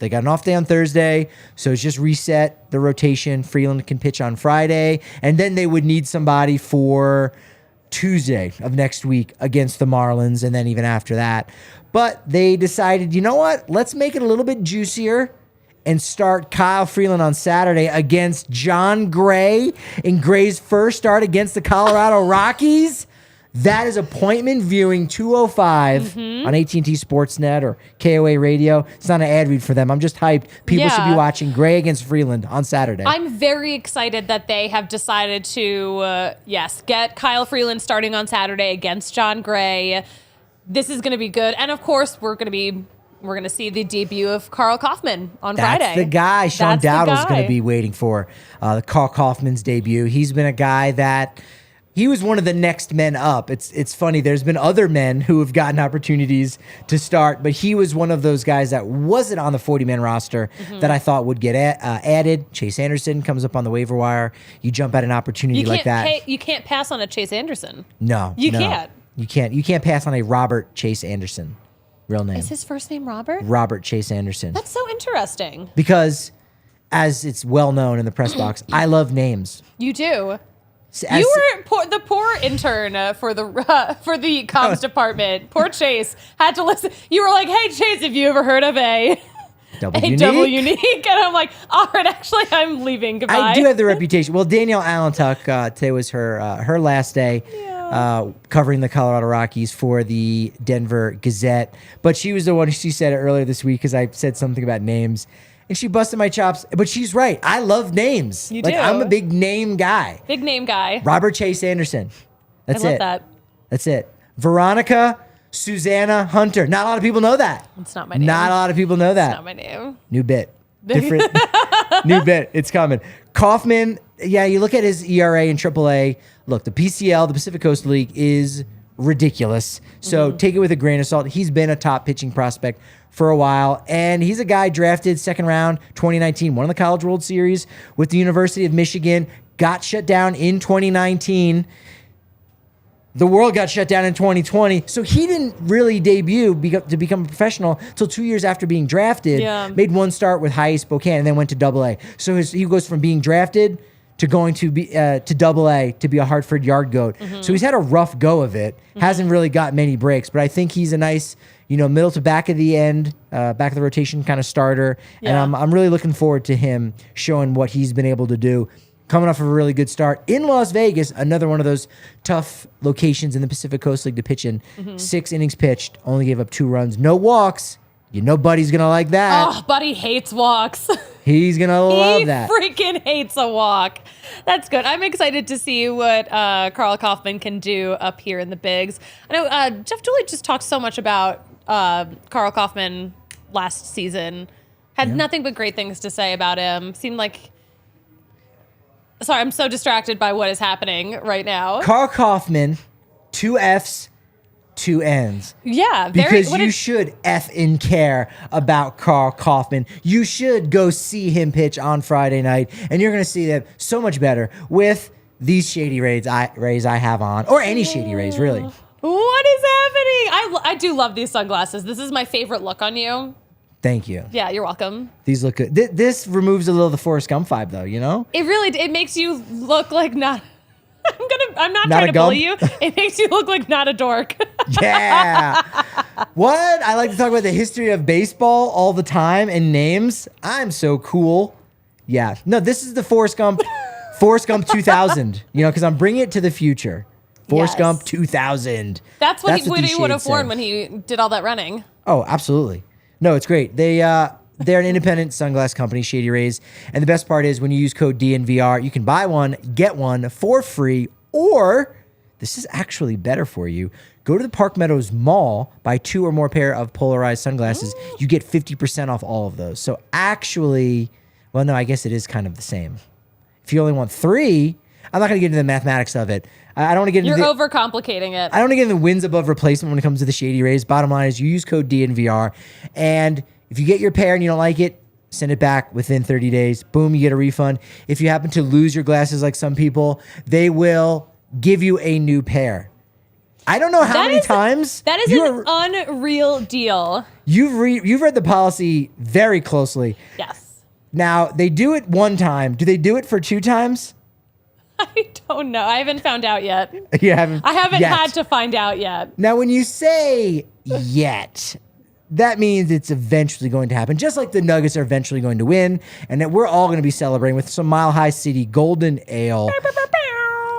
got an off day on Thursday, so it's just reset the rotation. Freeland can pitch on Friday, and then they would need somebody for Tuesday of next week against the Marlins, and then even after that. But they decided, you know what? Let's make it a little bit juicier and start Kyle Freeland on Saturday against Jon Gray in Gray's first start against the Colorado Rockies. That is appointment viewing 205 on AT&T Sportsnet or KOA Radio. It's not an ad read for them. I'm just hyped. People should be Yeah. watching Gray against Freeland on Saturday. I'm very excited that they have decided to, get Kyle Freeland starting on Saturday against Jon Gray. This is going to be good. And of course, we're going to see the debut of Carl Kaufman on Friday. That's the guy Sean That's the Dowdle's going guy. to be waiting for. The Carl Kaufman's debut. He's been a guy that he was one of the next men up. It's funny. There's been other men who have gotten opportunities to start, but he was one of those guys that wasn't on the 40-man roster that I thought would get added. Chase Anderson comes up on the waiver wire. You jump at an opportunity like that. You can't pass on a Chase Anderson. No, You no. can't. You can't. You can't pass on a Robert Chase Anderson. Real name. Is his first name Robert? Robert Chase Anderson. That's so interesting. Because, as it's well known in the press box, I love names. You do. As- You were the poor intern for the comms department. Poor Chase had to listen. You were like, "Hey Chase, have you ever heard of a double unique. And I'm like, all right, actually, I'm leaving. Goodbye. I do have the reputation. Well, Danielle Allentuck, today was her last day covering the Colorado Rockies for the Denver Gazette. But she was the one, she said it earlier this week because I said something about names. And she busted my chops. But she's right. I love names. You do. I'm a big name guy. Big name guy. Robert Chase Anderson. That's it. I love that. That's it. Veronica Susanna Hunter. Not a lot of people know that. It's not my name. Not a lot of people know that. It's not my name. New bit. Different. New bit. It's coming. Kaufman, yeah, you look at his ERA in AAA. Look, the PCL, the Pacific Coast League, is ridiculous. So take it with a grain of salt. He's been a top pitching prospect for a while. And he's a guy drafted second round 2019, won the College World Series with the University of Michigan, got shut down in 2019. The world got shut down in 2020, so he didn't really debut to become a professional until 2 years after being drafted. Yeah. Made one start with High Spokane and then went to AA. So he goes from being drafted to going to be to AA to be a Hartford yard goat. So he's had a rough go of it. Hasn't really got many breaks, but I think he's a nice, middle to back of the end, back of the rotation kind of starter. Yeah. And I'm really looking forward to him showing what he's been able to do. Coming off of a really good start in Las Vegas, another one of those tough locations in the Pacific Coast League to pitch in. 6 innings pitched, only gave up 2 runs, no walks. Buddy's gonna like that. Oh, Buddy hates walks. He's gonna love that. He freaking hates a walk. That's good. I'm excited to see what Carl Kaufman can do up here in the bigs. I know Jeff Dooley just talked so much about Carl Kaufman last season. Had nothing but great things to say about him. Seemed like... Sorry, I'm so distracted by what is happening right now. Carl Kaufman, 2 Fs, 2 Ns. Yeah. Because you should effing care about Carl Kaufman. You should go see him pitch on Friday night, and you're going to see them so much better with these Shady Rays I have on, or any Shady Rays, really. What is happening? I do love these sunglasses. This is my favorite look on you. Thank you. Yeah, you're welcome. These look good. This removes a little of the Forrest Gump vibe, though, It makes you look like not... I'm not Not trying a to gump? bully you. It makes you look like not a dork. Yeah. What? I like to talk about the history of baseball all the time and names. I'm so cool. Yeah. No, this is the Forrest Gump 2000, because I'm bringing it to the future. Forrest Yes. Gump 2000. That's what he these would have shades worn say. when he did all that running. Oh, absolutely. No, it's great. They're an independent sunglass company, Shady Rays. And the best part is when you use code DNVR, you can buy one, get one for free, or this is actually better for you. Go to the Park Meadows Mall, buy 2 or more pair of polarized sunglasses. You get 50% off all of those. So actually, well, no, I guess it is kind of the same. If you only want 3, I'm not going to get into the mathematics of it. I don't want to get into You're overcomplicating it. I don't want to get into the wins above replacement when it comes to the Shady Rays. Bottom line is you use code DNVR, and if you get your pair and you don't like it, send it back within 30 days. Boom, you get a refund. If you happen to lose your glasses like some people, they will give you a new pair. I don't know how many times. That is an unreal deal. You've read the policy very closely. Yes. Now, they do it 1 time. Do they do it for 2 times? I don't know. I haven't found out yet. You haven't. I haven't yet. had to find out yet. Now, when you say yet, that means it's eventually going to happen. Just like the Nuggets are eventually going to win, and that we're all going to be celebrating with some Mile High City Golden Ale.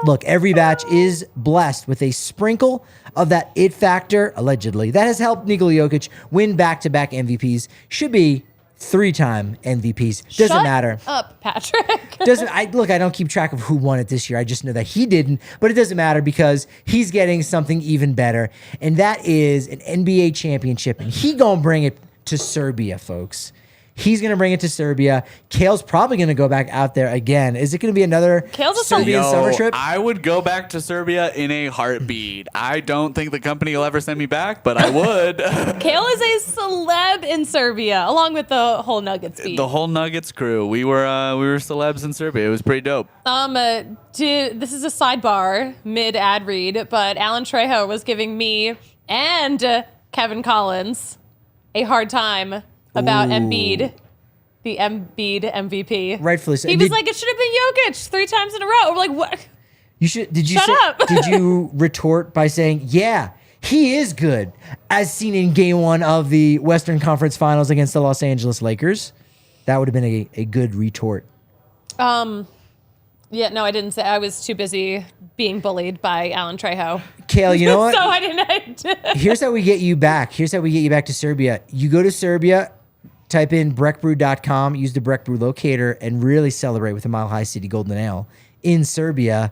Look, every batch is blessed with a sprinkle of that it factor, allegedly, that has helped Nikola Jokic win back-to-back MVPs. Should be 3-time MVPs. Doesn't Shut matter. up, Patrick. I don't keep track of who won it this year. I just know that he didn't, but it doesn't matter because he's getting something even better, and that is an NBA championship, and he gonna bring it to Serbia, folks. He's going to bring it to Serbia. Kale's probably going to go back out there again. Is it going to be another Serbian summer trip? I would go back to Serbia in a heartbeat. I don't think the company will ever send me back, but I would. Kale is a celeb in Serbia, along with the whole Nuggets beat. The whole Nuggets crew. We were celebs in Serbia. It was pretty dope. This is a sidebar, mid-ad read, but Alan Trejo was giving me and Kevin Collins a hard time about Embiid, the Embiid MVP. Rightfully so. He was like, it should have been Jokic 3 times in a row. We're like, what? You should. Did you Shut up. Did you retort by saying, "Yeah, He is good, as seen in Game 1 of the Western Conference Finals against the Los Angeles Lakers. That would have been a good retort. Yeah, no, I didn't say. I was too busy being bullied by Alan Trejo. Kale, you know what? So I didn't. Here's how we get you back. Here's how we get you back to Serbia. You go to Serbia, type in breckbrew.com, use the Breck Brew locator, and really celebrate with the Mile High City Golden Ale in Serbia.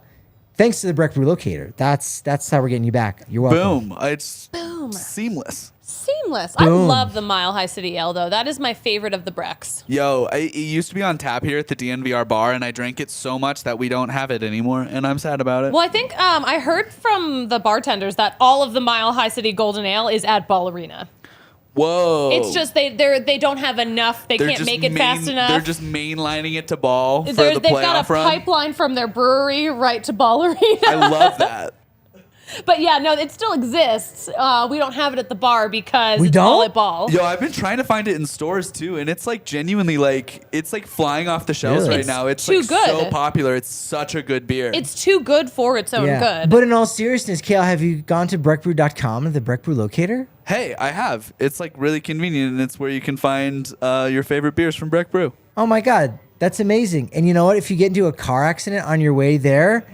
Thanks to the Breck Brew locator. That's how we're getting you back. You're welcome. Boom. It's seamless. Seamless. I Boom. love the Mile High City Ale, though. That is my favorite of the Brecks. Yo, it used to be on tap here at the DNVR bar, and I drank it so much that we don't have it anymore, and I'm sad about it. Well, I think I heard from the bartenders that all of the Mile High City Golden Ale is at Ball Arena. Whoa. It's just they don't have enough. They can't make it fast enough. They're just mainlining it to Ball for the They've playoff got a run. pipeline from their brewery right to Ball Arena. I love that. But yeah, no, it still exists. We don't have it at the bar because We it's all don't? at Ball. Yo, I've been trying to find it in stores too, and it's like genuinely like it's like flying off the shelves Really? right now. It's too like good. so popular. It's such a good beer. It's too good for its own good. But in all seriousness, Kale, have you gone to breckbrew.com and the Breck Brew locator? Hey, I have. It's like really convenient, and it's where you can find your favorite beers from Breck Brew. Oh my God, that's amazing. And you know what? If you get into a car accident on your way there,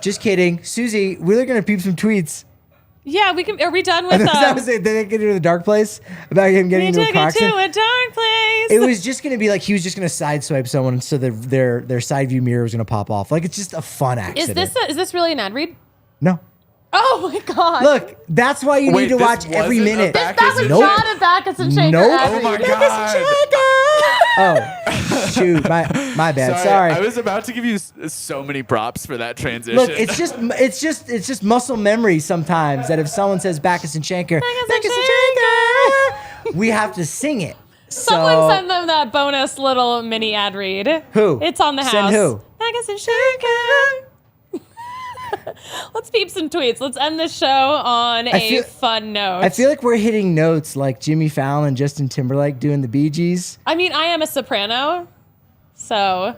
just kidding. Susie, we're going to peep some tweets. Yeah, we can. Are we done with That was it. Did they get into the dark place about him getting into a car accident? a dark place. It was just going to be like he was just going to sideswipe someone so their side view mirror was going to pop off. Like it's just a fun accident. Is this really an ad read? No. Oh my God! Look, that's why you Wait, need to this watch every wasn't a minute. back- That was Nope. not a Bacchus and Shaker Nope. ad Oh read. my god! Oh, shoot, my bad. Sorry. I was about to give you so many props for that transition. Look, it's just muscle memory sometimes that if someone says Bacchus and Shanker, Bacchus and Shanker, we have to sing it. Someone send them that bonus little mini ad read. Who? It's on the house. Send who? Bacchus and Shaker. Let's peep some tweets. Let's end the show on a fun note. I feel like we're hitting notes like Jimmy Fallon and Justin Timberlake doing the Bee Gees. I mean, I am a soprano, so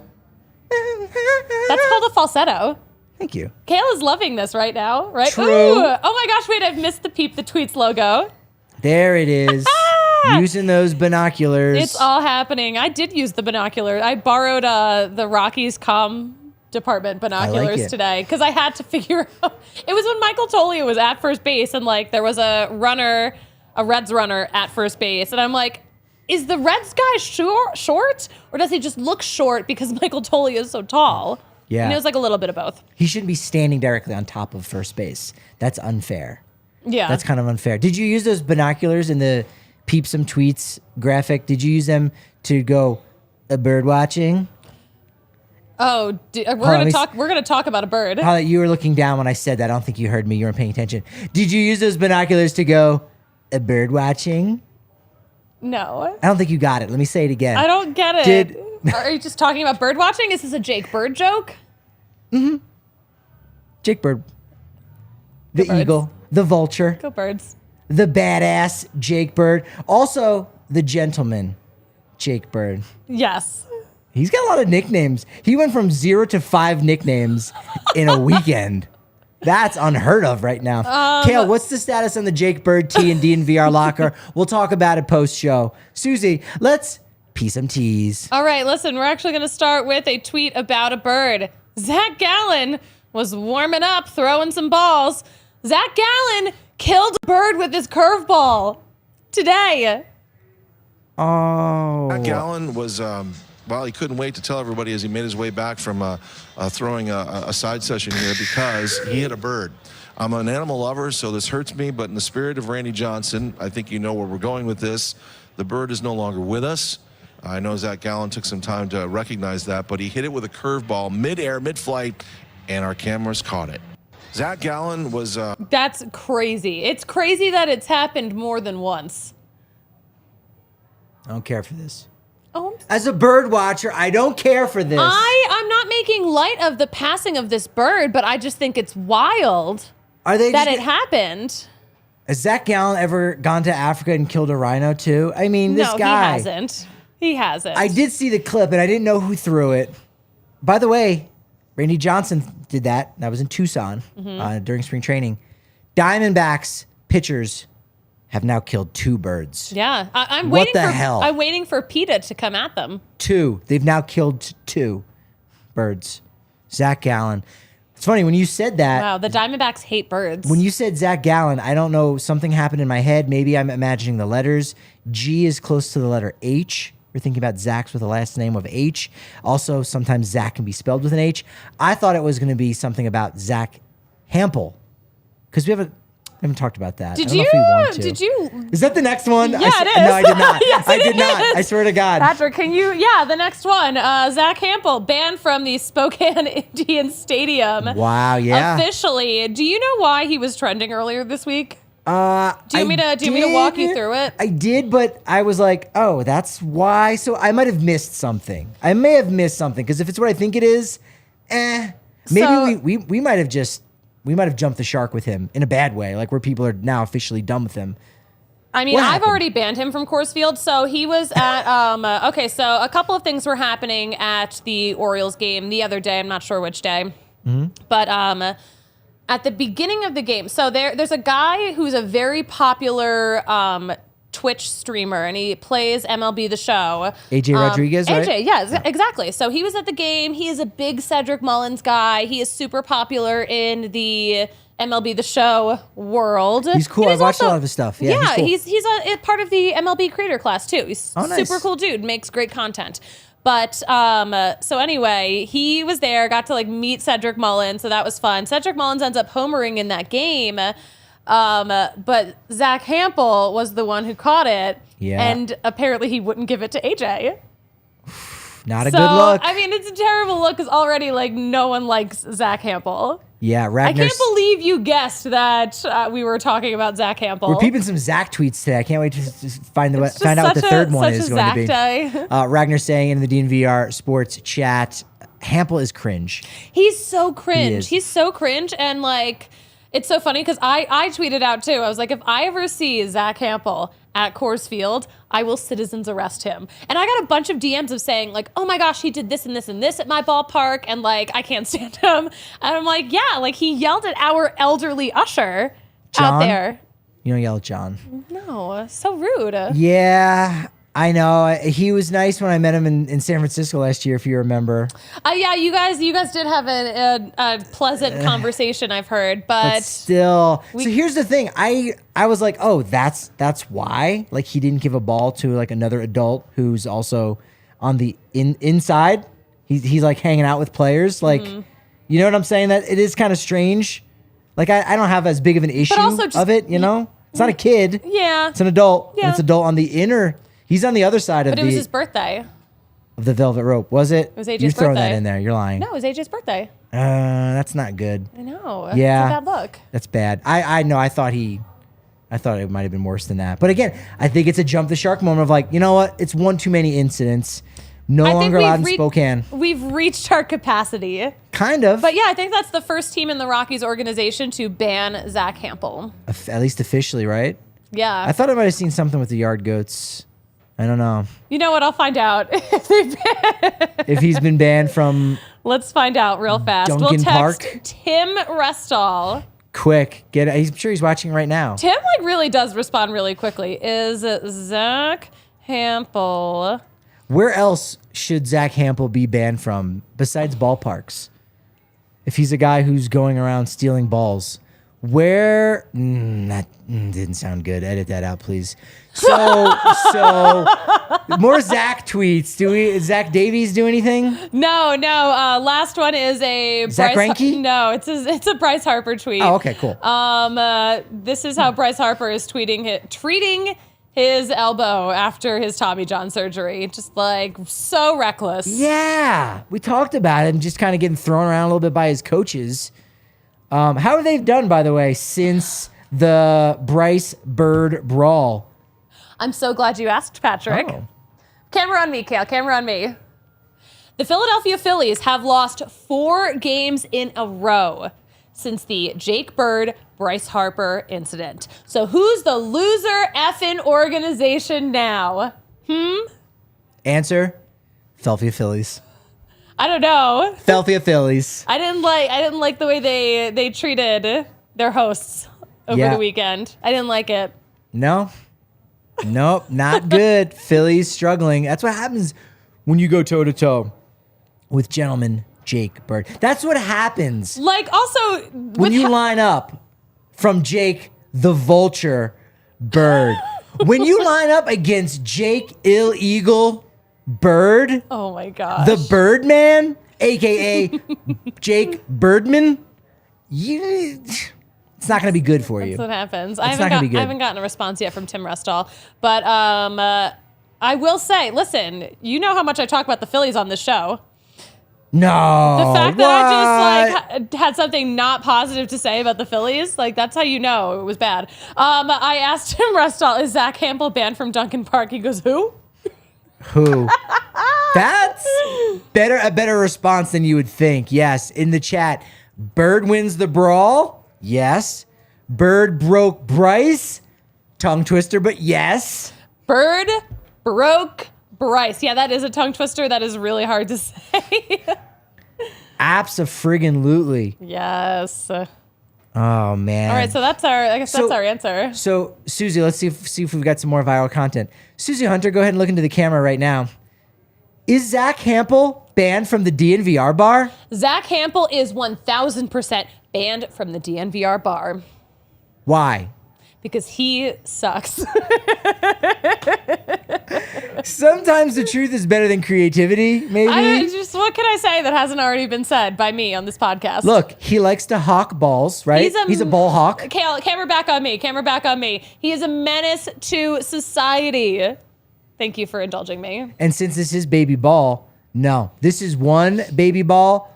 that's called a falsetto. Thank you. Kale is loving this right now, right? True. Ooh. Oh my gosh, wait, I've missed the Peep the Tweets logo. There it is. Using those binoculars. It's all happening. I did use the binocular. I borrowed the Rockies comm department binoculars it. today because I had to figure out. It was when Michael Toglia was at first base and like there was a Reds runner at first base, and I'm like, is the Reds guy short or does he just look short because Michael Toglia is so tall? Yeah. And it was like a little bit of both. He shouldn't be standing directly on top of first base. That's unfair. Yeah. That's kind of unfair. Did you use those binoculars in the Peep Some Tweets graphic? Did you use them to go bird watching? Oh, we're gonna talk about a bird. Holly, you were looking down when I said that. I don't think you heard me. You weren't paying attention. Did you use those binoculars to go bird watching? No, I don't think you got it. Let me say it again. I don't get it. Are you just talking about bird watching? Is this a Jake Bird joke? Jake Bird, the birds. eagle, the vulture, Go birds. the badass Jake Bird, also the gentleman Jake Bird. Yes. He's got a lot of nicknames. He went from 0 to 5 nicknames in a weekend. That's unheard of right now. Kale, what's the status on the Jake Bird tee and DNVR locker? We'll talk about it post-show. Susie, let's pee some teas. All right, listen, we're actually going to start with a tweet about a bird. Zach Gallen was warming up, throwing some balls. Zach Gallen killed a bird with his curveball today. Oh. Matt Gallen was, he couldn't wait to tell everybody as he made his way back from throwing a side session here because he hit a bird. I'm an animal lover, so this hurts me, but in the spirit of Randy Johnson, I think you know where we're going with this. The bird is no longer with us. I know Zach Gallen took some time to recognize that, but he hit it with a curveball mid-air, mid-flight, and our cameras caught it. Zach Gallen was... That's crazy. It's crazy that it's happened more than once. I don't care for this. Oh, As a bird watcher, I don't care for this. I'm not making light of the passing of this bird, but I just think it's wild Are they that just- it happened. Has Zach Gallen ever gone to Africa and killed a rhino too? I mean, this No, guy. he hasn't. He hasn't. I did see the clip and I didn't know who threw it. By the way, Randy Johnson did that. That was in Tucson during spring training. Diamondbacks pitchers have now killed 2 birds. Yeah, I'm What waiting the for hell? I'm waiting for PETA to come at them. 2. They've now killed 2 birds. Zach Gallen. It's funny when you said that. Wow, the Diamondbacks hate birds. When you said Zach Gallen, I don't know, something happened in my head. Maybe I'm imagining the letters. G is close to the letter H. We're thinking about Zach's with a last name of H. Also, sometimes Zach can be spelled with an H. I thought it was going to be something about Zach Hampel. Because we haven't talked about that. Did I don't know if we want to. Did you? Is that the next one? Yeah, it is. No, I did not. Yes, I it did not. is. I swear to God. Patrick, can you? Yeah, the next one. Zach Hampel banned from the Spokane Indian Stadium. Wow, yeah. Officially. Do you know why he was trending earlier this week? Do you want me to walk you through it? I did, but I was like, oh, that's why. So I might have missed something. I may have missed something because if it's what I think it is, maybe So- we might have jumped the shark with him in a bad way, like where people are now officially done with him. I mean, What I've happened? already banned him from Coors Field. So he was at, okay, so a couple of things were happening at the Orioles game the other day. I'm not sure which day. But at the beginning of the game, so there's a guy who's a very popular Twitch streamer, and he plays MLB The Show. AJ Rodriguez, right? AJ, yes, exactly. So he was at the game. He is a big Cedric Mullins guy. He is super popular in the MLB The Show world. He's cool. And I've watched a lot of his stuff. Yeah, he's cool. he's a part of the MLB creator class too. He's nice. super cool dude, makes great content. But so anyway, he was there, got to like meet Cedric Mullins, so that was fun. Cedric Mullins ends up homering in that game. But Zach Hampel was the one who caught it. Yeah. And apparently he wouldn't give it to AJ. Not a good look. I mean, it's a terrible look because already like no one likes Zach Hampel. Yeah, I Ragnar. can't believe you guessed that we were talking about Zach Hampel. We're peeping some Zach tweets today. I can't wait to find out what the such third a- one such is a going to be. Zach day. Ragnar saying in the DNVR Sports chat, Hampel is cringe. He's so cringe. He is. He's so cringe. And like, it's so funny because I tweeted out too. I was like, if I ever see Zach Hampel at Coors Field, I will citizens arrest him. And I got a bunch of DMs of saying like, oh my gosh, he did this and this and this at my ballpark. And like, I can't stand him. And I'm like, yeah, like he yelled at our elderly usher John? out there. You don't yell at John. No, so rude. Yeah, I know. He was nice when I met him in San Francisco last year, if you remember. Yeah, you guys did have a pleasant conversation, I've heard, But but still, so here's the thing. I was like, oh, that's why. Like he didn't give a ball to like another adult who's also on the inside. He's like hanging out with players. Like, you know what I'm saying? That it is kind of strange. Like I don't have as big of an issue also just- of it. You know, it's not a kid. yeah. It's an adult. Yeah. And it's adult on the inner. He's on the other side of But it was his birthday. of the velvet rope. Was it? It was AJ's You're throwing that birthday. in there. You're lying. No, it was AJ's birthday. That's not good. I know. Yeah. It's a bad look. That's bad. I know. I thought it might have been worse than that. But again, I think it's a jump the shark moment of like, you know what? It's one too many incidents. No longer allowed in Spokane. We've reached our capacity. Kind of. But yeah, I think that's the first team in the Rockies organization to ban Zach Hampel. At least officially, right? Yeah. I thought I might have seen something with the yard goats. I don't know. You know what? I'll find out if they've been. If he's been banned from Let's find out real fast. Duncan we'll text Park? Tim Restall. quick. I'm sure he's watching right now. Tim like really does respond really quickly. Is Zach Hampel? Where else should Zach Hampel be banned from besides ballparks? If he's a guy who's going around stealing balls, where that didn't sound good. Edit that out, please. So more Zach tweets. Does Zach Davies do anything? No. Last one is a Zach Bryce. Greinke? No, it's a Bryce Harper tweet. Oh, okay, cool. This is how Bryce Harper is treating his elbow after his Tommy John surgery. Just like so reckless. Yeah, we talked about him just kind of getting thrown around a little bit by his coaches. How have they done, by the way, since the Bryce Bird brawl? I'm so glad you asked, Patrick. Oh. Camera on me, Kale. Camera on me. The Philadelphia Phillies have lost 4 games in a row since the Jake Bird, Bryce Harper incident. So who's the loser effing organization now? Answer: Philadelphia Phillies. I don't know. Philadelphia Phillies. I didn't like the way they treated their hosts over the weekend. I didn't like it. No. Nope, not good. Phillies struggling. That's what happens when you go toe-to-toe with gentleman Jake Bird. That's what happens Like, also, when you line up from Jake the Vulture Bird. When you line up against Jake Ill Eagle Bird, oh my gosh. the Birdman, a.k.a. Jake Birdman, it's not going to be good for you. That's what happens. It's not gonna be good. I haven't gotten a response yet from Tim Rustall. But I will say, listen, you know how much I talk about the Phillies on this show. No. The fact that I just had something not positive to say about the Phillies, like that's how you know it was bad. I asked Tim Rustall, is Zach Campbell banned from Duncan Park? He goes, who? Who? That's a better response than you would think. Yes, in the chat, Bird wins the brawl. Yes. Bird broke Bryce. Tongue twister, but yes. Bird broke Bryce. Yeah, that is a tongue twister. That is really hard to say. Abso-friggin-lutely. Yes. Oh, man. All right, so that's our answer. So, Susie, let's see if we've got some more viral content. Susie Hunter, go ahead and look into the camera right now. Is Zach Campbell banned from the DNVR bar? Zach Campbell is 1,000% banned from the DNVR bar. Why? Because he sucks. Sometimes the truth is better than creativity, maybe. What can I say that hasn't already been said by me on this podcast? Look, he likes to hawk balls, right? He's a ball hawk. Camera back on me. He is a menace to society. Thank you for indulging me. And since this is baby ball, no. This is one baby ball.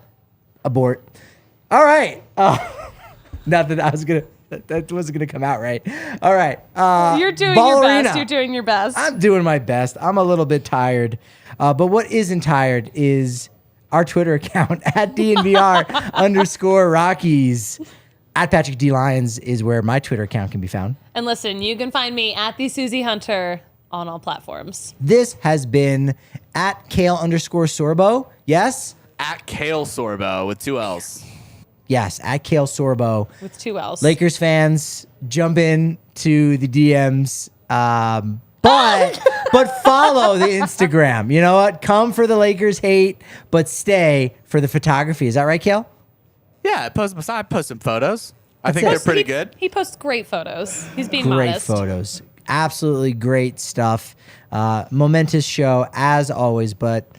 Abort. All right. Not that I was going to... That wasn't going to come out right. All right. You're doing Ballerina. your best. You're doing your best. I'm doing my best. I'm a little bit tired. But what isn't tired is our Twitter account at DNVR _Rockies. At Patrick D. Lyons is where my Twitter account can be found. And listen, you can find me at the Susie Hunter on all platforms. This has been at Kale _Sorbo. Yes? At Kale Sorbo with 2 L's. Yes, at Kale Sorbo. With 2 L's. Lakers fans, jump in to the DMs. But follow the Instagram. You know what? Come for the Lakers hate, but stay for the photography. Is that right, Kale? Yeah, I post some photos. I think they're pretty good. He posts great photos. He's being Great modest. photos. Absolutely great stuff. Momentous show, as always, but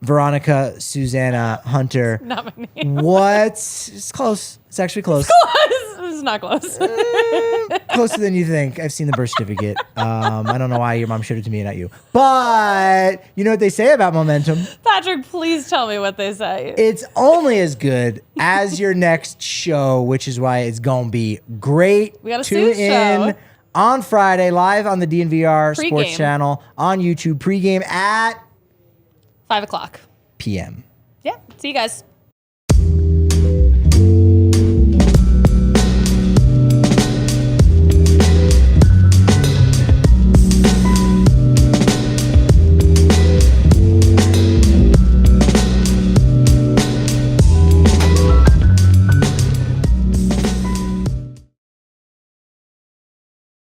Veronica, Susanna, Hunter. Not my name. It's close. It's actually close. It's not close. Closer than you think. I've seen the birth certificate. I don't know why your mom showed it to me and not you. But you know what they say about momentum. Patrick, please tell me what they say. It's only as good as your next show, which is why it's going to be great. We got a Tune Suits in show. on Friday, live on the DNVR Pre-game. Sports Channel, on YouTube, pregame at 5 o'clock p.m. Yeah. See you guys.